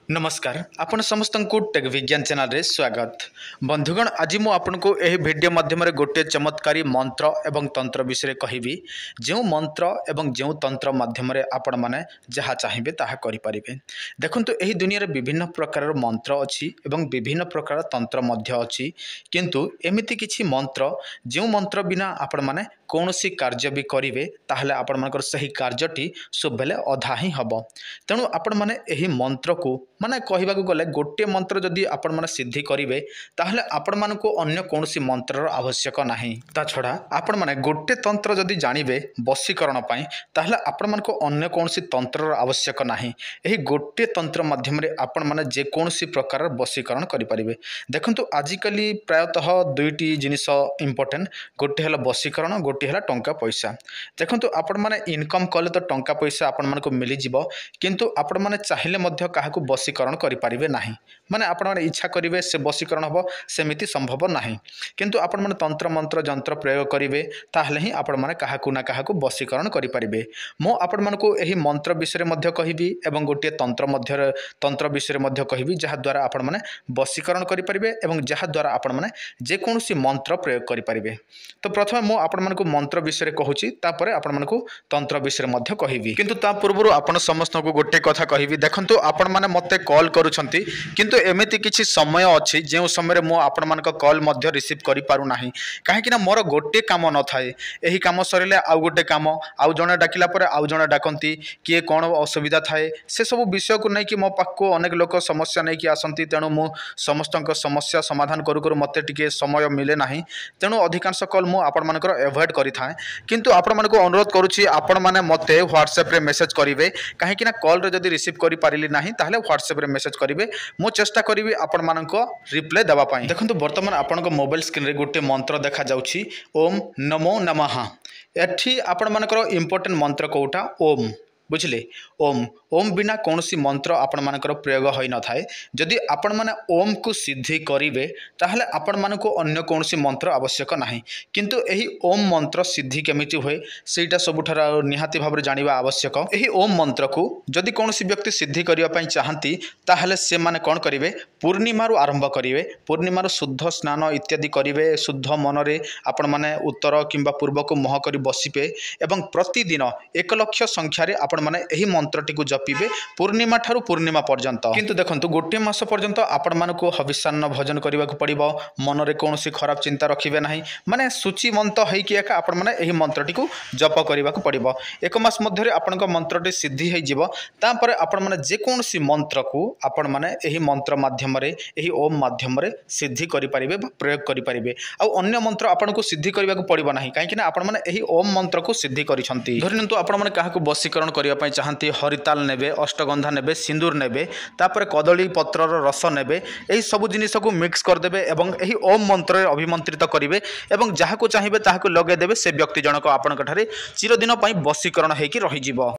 नमस्कार आपण समस्त को टेक विज्ञान चैनल रे स्वागत। बंधुगण आज मु आपनको एही वीडियो माध्यम रे गोटे चमत्कारी मंत्र एवं तंत्र विषय कहबी जो मंत्र एवं जो तंत्र माध्यम रे आपण माने जहा चाहिबे ताहा करि परिबे। देखंतु एही दुनिया रे विभिन्न प्रकार मंत्र अछि एवं विभिन्न प्रकार तंत्र मध्य अछि, किंतु एमिति किछि मंत्र जो मंत्र बिना आपण माने कौनसी कार्य भी करिवे ताहले आपण मानकर सही कार्यटी सबले अधा ही हबो। तेणु आपण माने एही मंत्र को माने कहबाकू गले गोटे मंत्र जदि आपण माने सिद्धि करिवे ताहले आपण मानको अन्य कौनसी मंत्रर आवश्यक नाही। ता छडा आपण माने गोटे तंत्र जदि जानिबे वशीकरण पई ताहले आपण मानको अन्य कौनसी तंत्रर आवश्यक नाही। एही गोटे तंत्र माध्यम रे आपण माने जे कौनसी प्रकार वशीकरण करि परिबे। देखंतु आजिकली प्रायतः दुईटी जिनिस इंपोर्टेंट, गोटे हला वशीकरण, गोटे हला टंका पैसा। देखंतु आपण माने इनकम कले तो टंका पैसा आपण मानको मिली जिवो, किंतु आपण माने चाहिले मध्य काहाकू वशीकरण करि परिबे नाही। माने आपण माने इच्छा करिवे से वशीकरण हबो सेमिति संभव नाही, किंतु आपण माने तंत्र मंत्र जंत्र प्रयोग करिवे ताहले ही आपण माने काहाकू ना काहाकू वशीकरण करि परिबे। मो आपण मानको एही मंत्र विषय मध्य कहिबी एवं गोटे तंत्र विषय मध्य कहिबी जहा द्वारा आपण माने वशीकरण करि परिबे एवं जहा द्वारा आपण माने जे कोनोसी मंत्र प्रयोग करि परिबे। तो प्रथमे मो आपण मानको मंत्र विषय कहूची, तापरे आपण मानको तंत्र विषय मध्य कहिबी। किंतु ता पूर्व आपण समस्त को गोटे कथा कहिबी। देखंतु आपण माने मते कॉल करूछंती, किंतु एमिति किछि समय अछि जे समय मो आपण मानको कॉल मध्य रिसीव करि पारु नाही, काहे कि ना मोर गोटे काम न थाए। एही काम सरिले आउ गोटे काम, आउ जणे डाकिला परे आउ जणे डाकंती, किए कोन असुविधा थाए से सब विषय को नै कि मो पाखको अनेक लोक समस्या नै कि आसंती। तेणु मो समस्तक समस्या समाधान करू करू मते टिके समय मिले नाही। तेणु अधिकांश कॉल मो आपण मानकर एवॉइड करि थाए। किंतु आपण मानको अनुरोध करूची आपण माने मते व्हाट्सएप रे मेसेज करिवे, काहे कि ना कॉल रे जदी रिसीव करि पारिली नाही ताहले व्हाट्सएप रे मेसेज करिवे। मो चेष्टा करिवि आपण मानको रिप्लाई देबा पई। देखंतु वर्तमान आपनको मोबाइल स्क्रीन रे गोटे मंत्र देखा जाउची, ओम नमो नमः। एठी आपण मानकर इंपोर्टेंट मंत्र कोउटा ओम, बुझले। ओम ओम बिना कौनसी मंत्र आपण मानकर प्रयोग होई न थाए। जदि आपण माने ओम को सिद्धि करिवे ताहले आपण मानको अन्य कौनसी मंत्र आवश्यक नाही। किंतु एही ओम मंत्र सिद्धि केमिति होय सेटा सबुठार निहाती भाबरे जानिबा आवश्यक। एही ओम मंत्र को जदि कौनसी व्यक्ति सिद्धि करिया पई चाहंती ताहले से माने कोन करिवे, पूर्णिमा रु आरंभ करिवे। पूर्णिमा रु शुद्ध स्नान इत्यादि करिवे। शुद्ध मनरे आपण माने उत्तर किंबा पूर्व को मुह करी बसिबे एवं प्रतिदिन 1 लाख संख्या रे आपण माने एही मंत्रटी को जपिबे पूर्णिमा ठारू पूर्णिमा पर्यंत। किंतु देखंतु गोटे मास पर्यंत आपण मानको हविषान्न भोजन करबा को पड़िबो। मनरे कोनोसी खराब चिंता रखिबे नाही, माने सूचीमंत हेइ कि एका आपण माने एही मंत्रटी को जप करबा को पड़िबो। 1 मास मध्य रे आपनक मंत्रटी सिद्धि हेइ जिवो। ता परे आपण माने जे कोनोसी मंत्र को आपण माने एही मंत्र माध्यम रे एही ओम माध्यम रे सिद्धि करि परिबे बा प्रयोग करि परिबे। आ अन्य मंत्र आपनको सिद्धि करबा को पड़िबो नाही, काहे कि ना आपण माने एही ओम मंत्र को सिद्धि करिसंती। धरनियंतु आपण माने काहाकू वशीकरण करिया पई चाहंती, हरिताल नेबे, अष्टगंधा नेबे, सिंदूर नेबे, तापर कदली पत्रर रस नेबे। एही सब जिनिस को मिक्स कर देबे एवं एही ओम मंत्र रे अभिमंत्रित करिवे एवं जाहाकू चाहिबे ताहाकू लगे देबे। से व्यक्ति जनक आपनक ठारे चिरदिन पई वशीकरण हेकि रहि जिवो।